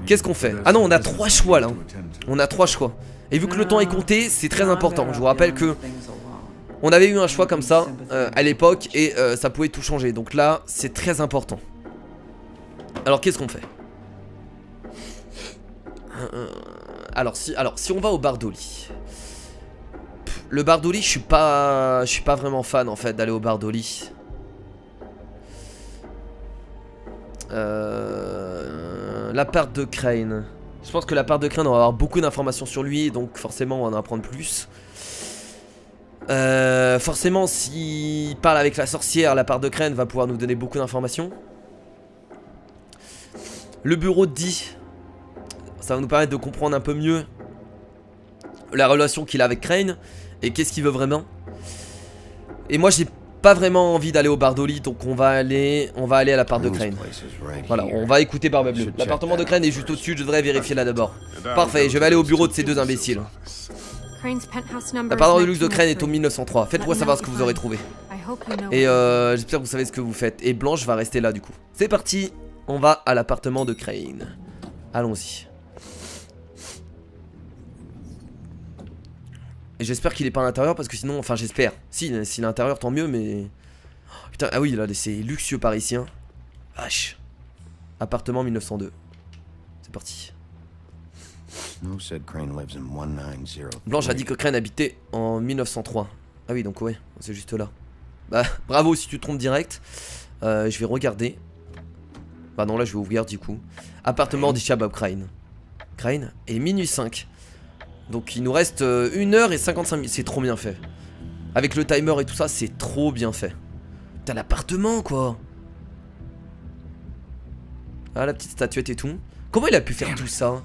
Qu'est-ce qu'on fait? Ah non, on a 3 choix là. On a 3 choix. Et vu que le temps est compté, c'est très important. Je vous rappelle que on avait eu un choix comme ça à l'époque et ça pouvait tout changer. Donc là, c'est très important. Alors qu'est-ce qu'on fait? Alors si on va au Bardoli. Le Bardoli, je suis pas vraiment fan en fait d'aller au Bardoli. L'appart de Crane. Je pense que l'appart de Crane, on va avoir beaucoup d'informations sur lui, donc forcément on va en apprendre plus. Forcément, s'il parle avec la sorcière, l'appart de Crane va pouvoir nous donner beaucoup d'informations. Le bureau de Dee, ça va nous permettre de comprendre un peu mieux la relation qu'il a avec Crane et qu'est-ce qu'il veut vraiment. Et moi, j'ai pas vraiment envie d'aller au Bardoli, donc on va aller à l'appart de Crane. Voilà, on va écouter Barbe Bleue. L'appartement de Crane est juste au-dessus, je devrais vérifier là d'abord. Parfait, je vais aller au bureau de ces deux imbéciles. L'appartement de luxe de Crane est au 1903. Faites-moi savoir ce que vous aurez trouvé. Et j'espère que vous savez ce que vous faites. Et Blanche va rester là du coup. C'est parti, on va à l'appartement de Crane. Allons-y. Et j'espère qu'il est pas à l'intérieur parce que sinon, enfin j'espère. S'il est à l'intérieur tant mieux mais... Oh, putain, ah oui là c'est luxueux par ici hein. Vache. Appartement 1902. C'est parti. Blanche a dit que Crane habitait en 1903. Ah oui donc ouais, c'est juste là. Bah bravo si tu te trompes direct. Je vais regarder. Bah non là je vais ouvrir du coup. Appartement d'Isha Bob Crane. Crane et minuit 5. Donc il nous reste 1h55 minutes. C'est trop bien fait. Avec le timer et tout ça, c'est trop bien fait. T'as l'appartement quoi. Ah la petite statuette et tout. Comment il a pu faire tout ça?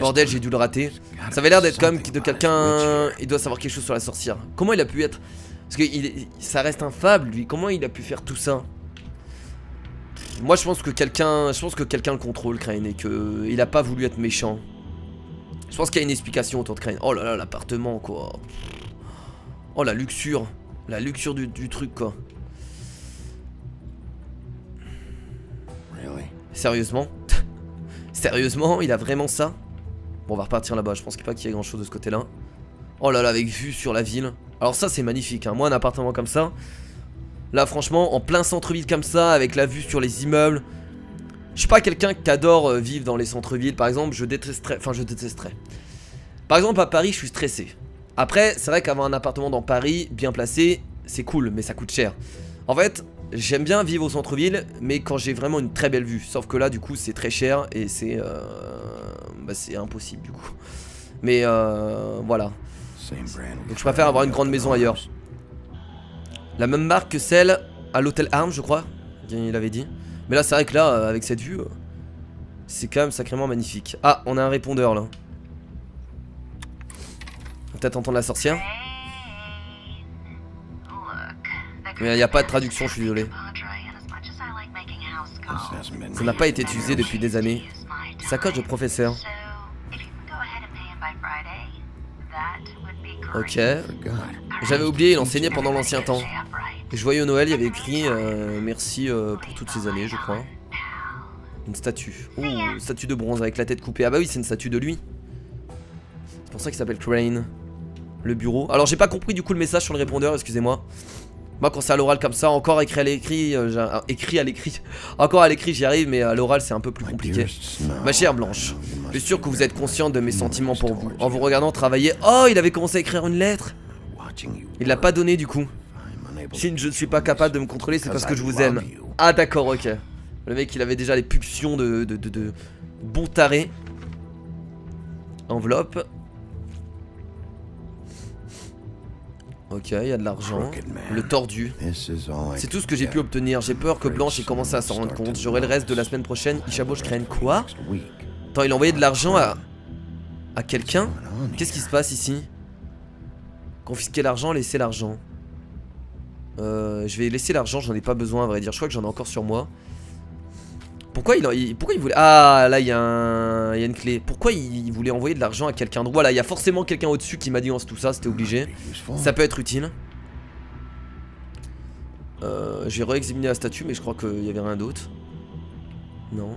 Bordel, j'ai dû le rater. Ça avait l'air d'être comme de quelqu'un. Il doit savoir quelque chose sur la sorcière. Comment il a pu être... Parce que ça reste un fable lui. Comment il a pu faire tout ça? Moi je pense que quelqu'un le contrôle Crane et que il a pas voulu être méchant. Je pense qu'il y a une explication autour de Crane. Oh là là, l'appartement quoi. Oh la luxure. La luxure du truc quoi. Sérieusement? Sérieusement, il a vraiment ça? Bon, on va repartir là-bas. Je pense pas qu'il y ait grand chose de ce côté-là. Oh là là, avec vue sur la ville. Alors ça c'est magnifique hein. Moi un appartement comme ça. Là franchement, en plein centre-ville comme ça, avec la vue sur les immeubles. Je suis pas quelqu'un qui adore vivre dans les centres-villes. Par exemple, je détesterais. Par exemple, à Paris, je suis stressé. Après, c'est vrai qu'avoir un appartement dans Paris, bien placé, c'est cool, mais ça coûte cher. En fait, j'aime bien vivre au centre-ville, mais quand j'ai vraiment une très belle vue. Sauf que là, du coup, c'est très cher et c'est impossible, du coup. Mais voilà. Donc, je préfère avoir une grande maison ailleurs. La même marque que celle à l'hôtel Arms, je crois. Il avait dit. Mais là c'est vrai que là avec cette vue c'est quand même sacrément magnifique. Ah on a un répondeur là. On va peut-être entendre la sorcière. Mais il n'y a pas de traduction, je suis désolé. Ça n'a pas été utilisé depuis des années. Sacoche de professeur. Ok. J'avais oublié, il enseignait pendant l'ancien temps. Et je voyais au Noël, il y avait écrit merci pour toutes ces années, je crois. Une statue. Oh, une statue de bronze avec la tête coupée. Ah bah oui, c'est une statue de lui. C'est pour ça qu'il s'appelle Crane. Le bureau. Alors j'ai pas compris du coup le message sur le répondeur, excusez-moi. Moi quand c'est à l'oral comme ça, encore écrit à l'écrit, encore à l'écrit j'y arrive, mais à l'oral c'est un peu plus compliqué. Ma chère Blanche, je suis sûr que vous êtes consciente de mes sentiments pour vous. En vous regardant travailler... Oh, il avait commencé à écrire une lettre. Il l'a pas donné du coup. Si je ne suis pas capable de me contrôler, c'est parce que je vous aime. Ah d'accord, ok. Le mec il avait déjà les pulsions de bon taré. Enveloppe. Ok, il y a de l'argent. Le tordu. C'est tout ce que j'ai pu obtenir. J'ai peur que Blanche ait commencé à s'en rendre compte. J'aurai le reste de la semaine prochaine. Ishabosh Crane. Quoi? Attends, il a envoyé de l'argent à quelqu'un? Qu'est-ce qui se passe ici? Confisquer l'argent, laisser l'argent. Je vais laisser l'argent, j'en ai pas besoin à vrai dire. Je crois que j'en ai encore sur moi. Pourquoi il voulait... Ah, là, il y a une clé. Pourquoi il voulait envoyer de l'argent à quelqu'un d'autre? Voilà, il y a forcément quelqu'un au-dessus qui m'a dit tout ça, c'était obligé. Ça peut être utile. J'ai réexaminé la statue, mais je crois qu'il y avait rien d'autre. Non.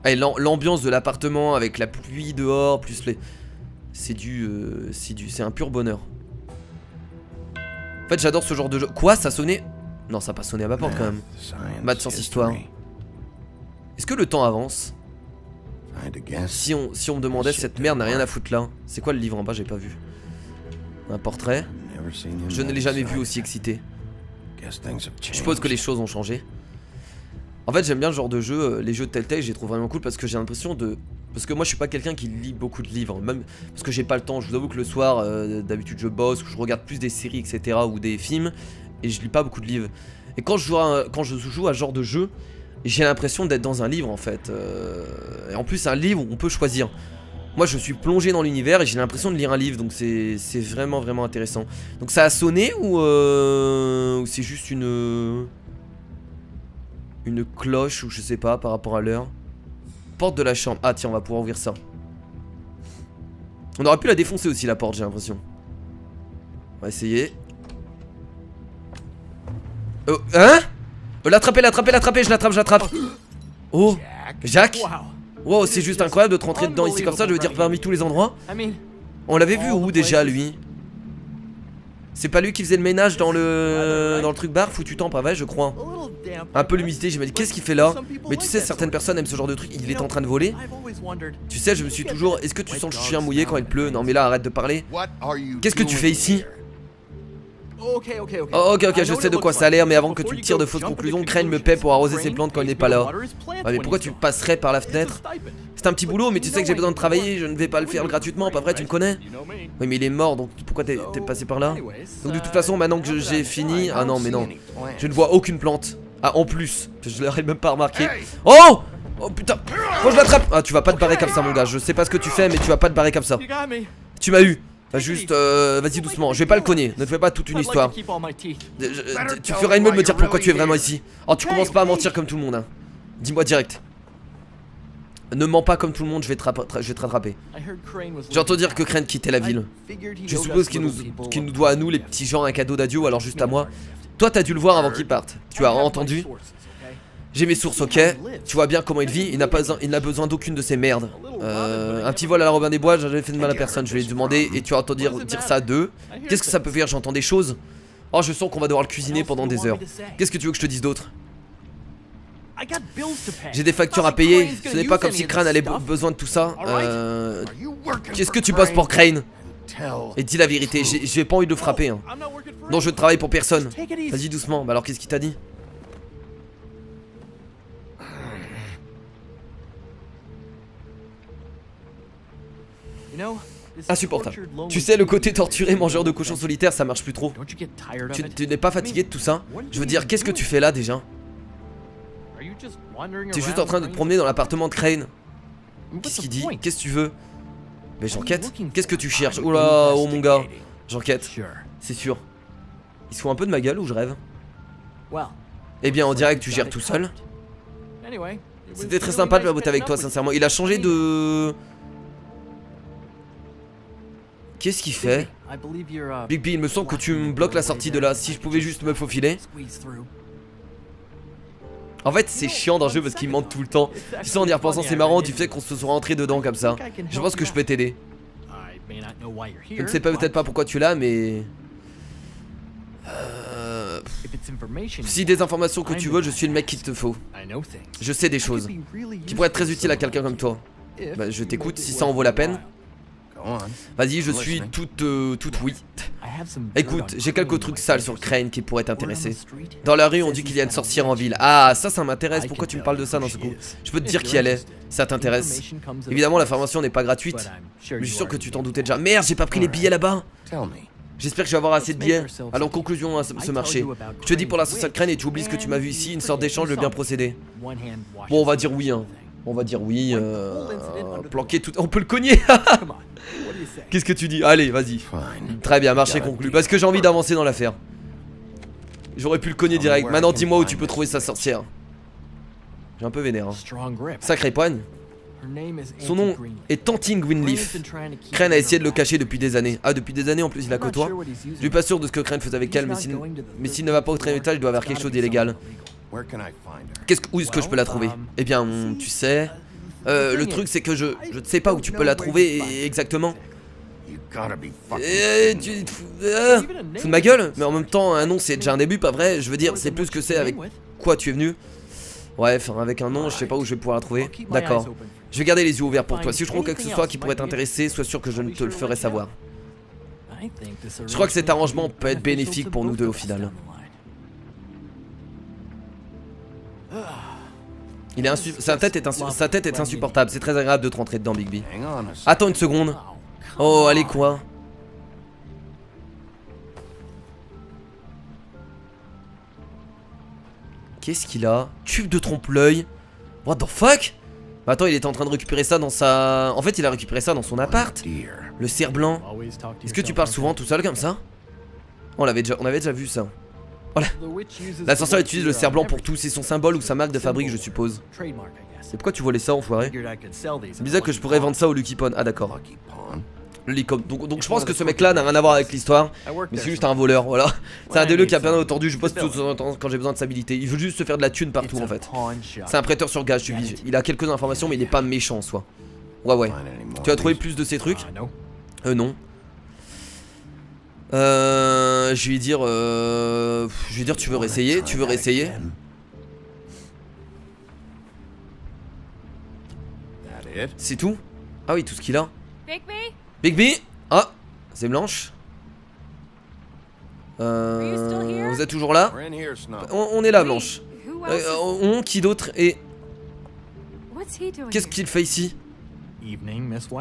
Allez, l'ambiance de l'appartement avec la pluie dehors, plus les... C'est un pur bonheur. En fait, j'adore ce genre de jeu. Quoi, ça sonnait? Non, ça a pas sonné à ma porte quand même. Maths science histoire. Est-ce que le temps avance? Si on me demandait, cette merde n'a rien à foutre là. C'est quoi le livre en bas? J'ai pas vu. Un portrait. Je ne l'ai jamais vu aussi excité. Je suppose que les choses ont changé. En fait, j'aime bien le genre de jeu, les jeux de Telltale, je les trouve vraiment cool parce que j'ai l'impression de... Parce que moi, je suis pas quelqu'un qui lit beaucoup de livres, même parce que j'ai pas le temps. Je vous avoue que le soir, d'habitude, je bosse, ou je regarde plus des séries, etc., ou des films, et je lis pas beaucoup de livres. Et quand je joue à ce genre de jeu, j'ai l'impression d'être dans un livre, en fait. Et en plus, un livre où on peut choisir. Moi, je suis plongé dans l'univers et j'ai l'impression de lire un livre, donc c'est vraiment, vraiment intéressant. Donc ça a sonné ou c'est juste une cloche ou je sais pas par rapport à l'heure. Porte de la chambre. Ah tiens, on va pouvoir ouvrir ça. On aurait pu la défoncer aussi la porte, j'ai l'impression. On va essayer. Oh, hein? L'attraper, je l'attrape. Oh, Jack. Wow, c'est juste incroyable de te rentrer dedans ici comme ça, je veux dire parmi tous les endroits. On l'avait vu où déjà lui? C'est pas lui qui faisait le ménage dans le truc bar, foutu temps, pas vrai, je crois. Un peu l'humidité, j'ai dit qu'est-ce qu'il fait là? Mais tu sais, certaines personnes aiment ce genre de truc, il est en train de voler. Tu sais, je me suis toujours... Est-ce que tu sens le chien mouillé quand il pleut? Non mais là, arrête de parler. Qu'est-ce que tu fais ici? Oh, ok, je sais de quoi ça a l'air, mais avant que tu tires de fausses conclusions, Crane me paie pour arroser ses plantes quand il n'est pas là. Ah, mais pourquoi tu passerais par la fenêtre? C'est un petit boulot, mais tu sais que j'ai besoin de travailler, je ne vais pas le faire gratuitement, pas vrai, tu me connais? Oui, mais il est mort, donc pourquoi t'es passé par là? Donc de toute façon, maintenant que j'ai fini... Ah non, mais non. Je ne vois aucune plante. Ah, en plus, je l'aurais même pas remarqué. Oh! Oh putain! Faut que je l'attrape! Ah, tu vas pas te barrer comme ça, mon gars, je sais pas ce que tu fais, mais tu vas pas te barrer comme ça. Tu m'as eu. Juste, vas-y doucement, je vais pas le cogner, ne fais pas toute une histoire. Tu ferais mieux de me dire pourquoi tu es vraiment ici. Oh, tu commences pas à mentir comme tout le monde, hein. Dis-moi direct. Ne mens pas comme tout le monde, je vais te rattraper. J'ai entendu dire que Crane quittait la ville. Je suppose qu'il nous doit à nous, les petits gens, un cadeau d'adieu, ou alors juste à moi. Toi, t'as dû le voir avant qu'il parte. Tu as entendu? J'ai mes sources, ok. Tu vois bien comment il vit, il n'a besoin d'aucune de ces merdes. Un petit vol à la Robin des Bois, j'avais fait de mal à personne, je lui ai demandé et tu as entendu dire ça d'eux. Qu'est-ce que ça peut faire? J'entends des choses. Oh, je sens qu'on va devoir le cuisiner pendant des heures. Qu'est-ce que tu veux que je te dise d'autre? J'ai des factures à payer, ce n'est pas comme si Crane avait besoin de tout ça. Qu'est-ce que tu bosses pour Crane? Et dis la vérité, j'ai pas envie de le frapper, hein. Non, je ne travaille pour personne. Vas-y doucement, bah alors qu'est-ce qu'il t'a dit? Insupportable. Tu sais, le côté torturé, mangeur de cochons solitaire, ça marche plus trop. Tu n'es pas fatigué de tout ça? Je veux dire, qu'est-ce que tu fais là déjà? T'es juste en train de te promener dans l'appartement de Crane. Qu'est-ce qu'il dit? Qu'est-ce que tu veux? Mais j'enquête. Qu'est-ce que tu cherches? Oh là, oh mon gars. J'enquête. C'est sûr. Il se fout un peu de ma gueule ou je rêve? Eh bien, on dirait que tu gères tout seul. C'était très sympa de papoter avec toi, sincèrement. Il a changé de... Qu'est-ce qu'il fait? Big B, il me semble que tu me bloques la sortie de là. Si je pouvais juste me faufiler. En fait, c'est chiant dans le jeu parce qu'il mente tout le temps. Tu sais, en y repensant, c'est marrant du fait qu'on se soit rentré dedans comme ça. Je pense que je peux t'aider. Je ne sais peut-être pas pourquoi tu es là, mais... Si des informations que tu veux, je suis le mec qu'il te faut. Je sais des choses qui pourraient être très utiles à quelqu'un comme toi. Bah, je t'écoute si ça en vaut la peine. Vas-y, je suis toute oui. Écoute, j'ai quelques trucs sales sur Crane qui pourraient t'intéresser. Dans la rue, on dit qu'il y a une sorcière en ville. Ah, ça m'intéresse. Pourquoi tu me parles de ça dans ce coup? Je peux te dire qui elle est. Ça t'intéresse. Évidemment, l'information n'est pas gratuite. Mais je suis sûr que tu t'en doutais déjà. Merde, j'ai pas pris les billets là-bas. J'espère que je vais avoir assez de billets. Alors, conclusion à ce marché. Je te dis pour la société Crane et tu oublies ce que tu m'as vu ici. Une sorte d'échange de bien procédé. Bon, on va dire oui, hein. On va dire oui. Planquer tout. On peut le cogner. Qu'est-ce que tu dis? Allez, vas-y. Très bien, marché conclu. Parce que j'ai envie d'avancer dans l'affaire. J'aurais pu le cogner direct. Maintenant, dis-moi où tu peux trouver sa sorcière. J'ai un peu vénère. Hein. Sacré poigne. Son nom est Tantine Greenleaf. Crane a essayé de le cacher depuis des années. Ah, depuis des années en plus, il la côtoie. Je suis pas sûr de ce que Crane faisait avec elle, mais s'il ne va pas au train métal, il doit avoir quelque chose d'illégal. Où est-ce que je peux la trouver? Eh bien, tu sais... le truc, c'est que je ne sais pas où tu peux la trouver exactement. Tu te fous de ma gueule? Mais en même temps, un nom, c'est déjà un début, pas vrai? Je veux dire, c'est plus ce que c'est avec quoi tu es venu. Ouais, enfin, avec un nom, je sais pas où je vais pouvoir la trouver. D'accord. Je vais garder les yeux ouverts pour toi. Si je trouve quelque chose qui pourrait t'intéresser, sois sûr que je ne te le ferai savoir. Je crois que cet arrangement peut être bénéfique pour nous deux au final. Sa tête est insupportable. C'est très agréable de te rentrer dedans, Bigby. Attends une seconde. Oh, allez quoi? Qu'est-ce qu'il a? Tube de trompe-l'œil. What the fuck? Attends, il était en train de récupérer ça dans sa... En fait, il a récupéré ça dans son appart. Le cerf blanc. Est-ce que tu parles souvent tout seul comme ça? On avait déjà vu ça. Voilà. La sorcière utilise le cerf blanc pour tout. C'est son symbole ou sa marque de fabrique, je suppose. Et pourquoi tu volais ça, enfoiré? C'est bizarre que je pourrais vendre ça au Lucky Pond. Ah, d'accord. Le Licom. Donc je pense que ce mec-là n'a rien à voir avec l'histoire. Mais c'est juste un voleur, voilà. C'est un déleu qui a bien entendu. Je poste tout le temps quand j'ai besoin de stabilité. Il veut juste se faire de la thune partout en fait. C'est un prêteur sur gage, il a quelques informations, mais il est pas méchant en soi. Ouais. Tu as trouvé plus de ces trucs? Non. Je vais dire tu veux réessayer? C'est tout? Ah oui, tout ce qu'il a. Bigby? Ah, c'est Blanche. Vous êtes toujours là? On est là, Blanche. Qui d'autre? Et qu'est-ce qu'il fait ici?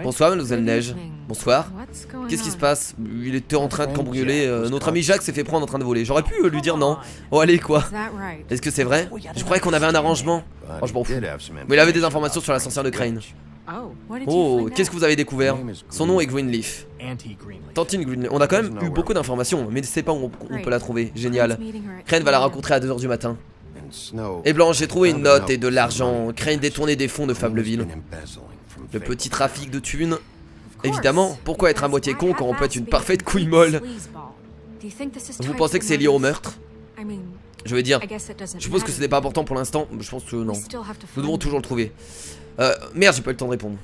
Bonsoir, mademoiselle Neige. Bonsoir. Qu'est-ce qui se passe? Il était en train de cambrioler. Notre ami Jacques s'est fait prendre en train de voler. J'aurais pu lui dire non. Oh, allez, quoi? Est-ce que c'est vrai? Je croyais qu'on avait un arrangement. Oh, je m'en fous. Mais il avait des informations sur la sorcière de Crane. Oh, qu'est-ce que vous avez découvert? Son nom est Greenleaf. Tantine Greenleaf. On a quand même eu beaucoup d'informations, mais ne sait pas où on peut la trouver. Génial. Crane va la rencontrer à 2 h du matin. Et Blanche, j'ai trouvé une note et de l'argent. Crane détournait des fonds de Fableville. Le petit trafic de thunes. Évidemment, pourquoi être à moitié con quand on peut être une parfaite couille molle? Vous pensez que c'est lié au meurtre? Je veux dire, je suppose que ce n'est pas important pour l'instant. Je pense que non. Nous devons toujours le trouver. Merde, j'ai pas eu le temps de répondre.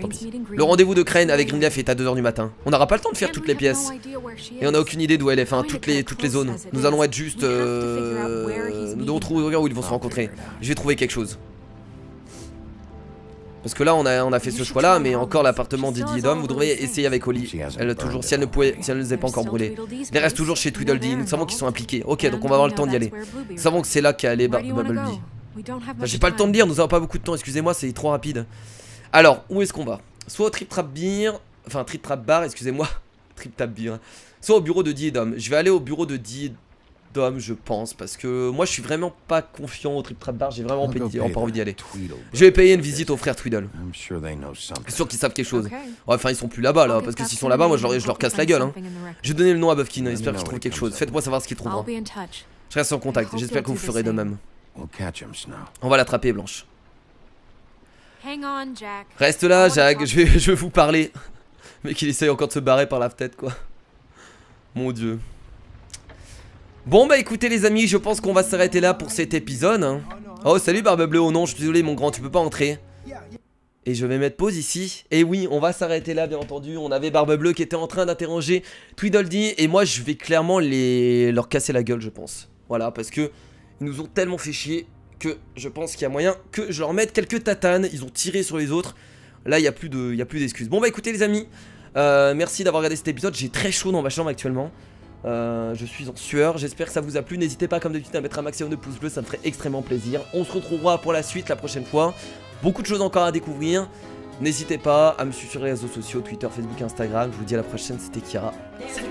Tant pis. Le rendez-vous de Crane avec Greenleaf est à 2 h du matin. On n'aura pas le temps de faire toutes les pièces. Et on n'a aucune idée d'où elle est, enfin toutes les zones. Nous allons être juste... Nous devons trouver où ils vont se rencontrer. Je vais trouver quelque chose. Parce que là on a fait ce choix là, mais encore l'appartement d'Eddie et Dom, vous devriez essayer avec Holly. Elle toujours, si elle ne les a pas encore brûlés. Elle reste toujours chez Tweedledee, nous savons qu'ils sont impliqués. Ok, donc on va avoir le temps d'y aller. Nous savons que c'est là qu'est allé Bumblebee. J'ai pas le temps de lire, nous avons pas beaucoup de temps, excusez-moi, c'est trop rapide. Alors, où est-ce qu'on va? Soit au Trip Trap Beer, enfin Trip Trap Bar, excusez-moi. Trip Trap Beer. Soit au bureau de Dee et Dom. Je vais aller au bureau de Dee et Dom, je pense, parce que moi je suis vraiment pas confiant au Trip Trap Bar, j'ai vraiment pas envie d'y aller. Je vais payer une visite aux frères Tweedle. C'est sûr qu'ils savent quelque chose. Ouais, enfin ils sont plus là-bas là, parce que s'ils sont là-bas, moi je leur casse la gueule hein. Je vais donner le nom à Buffkin, j'espère qu'il trouve quelque chose. Faites-moi savoir ce qu'il trouvera. Je reste en contact, j'espère que vous ferez de même. On va l'attraper, Blanche. Reste là, Jack, je vais vous parler. Mais qu'il essaye encore de se barrer par la tête, quoi. Mon dieu. Bon, bah écoutez, les amis, je pense qu'on va s'arrêter là pour cet épisode. Hein. Oh, salut, Barbe Bleue. Oh non, je suis désolé, mon grand, tu peux pas entrer. Et je vais mettre pause ici. Et oui, on va s'arrêter là, bien entendu. On avait Barbe Bleue qui était en train d'interroger Tweedledee. Et moi, je vais clairement leur casser la gueule, je pense. Voilà, parce que ils nous ont tellement fait chier que je pense qu'il y a moyen que je leur mette quelques tatanes. Ils ont tiré sur les autres. Là, il n'y a plus d'excuses. Bon, bah écoutez, les amis, merci d'avoir regardé cet épisode. J'ai très chaud dans ma chambre actuellement. Je suis en sueur. J'espère que ça vous a plu. N'hésitez pas, comme d'habitude, à mettre un maximum de pouces bleus. Ça me ferait extrêmement plaisir. On se retrouvera pour la suite la prochaine fois. Beaucoup de choses encore à découvrir. N'hésitez pas à me suivre sur les réseaux sociaux, Twitter, Facebook, Instagram. Je vous dis à la prochaine. C'était Kira. Salut.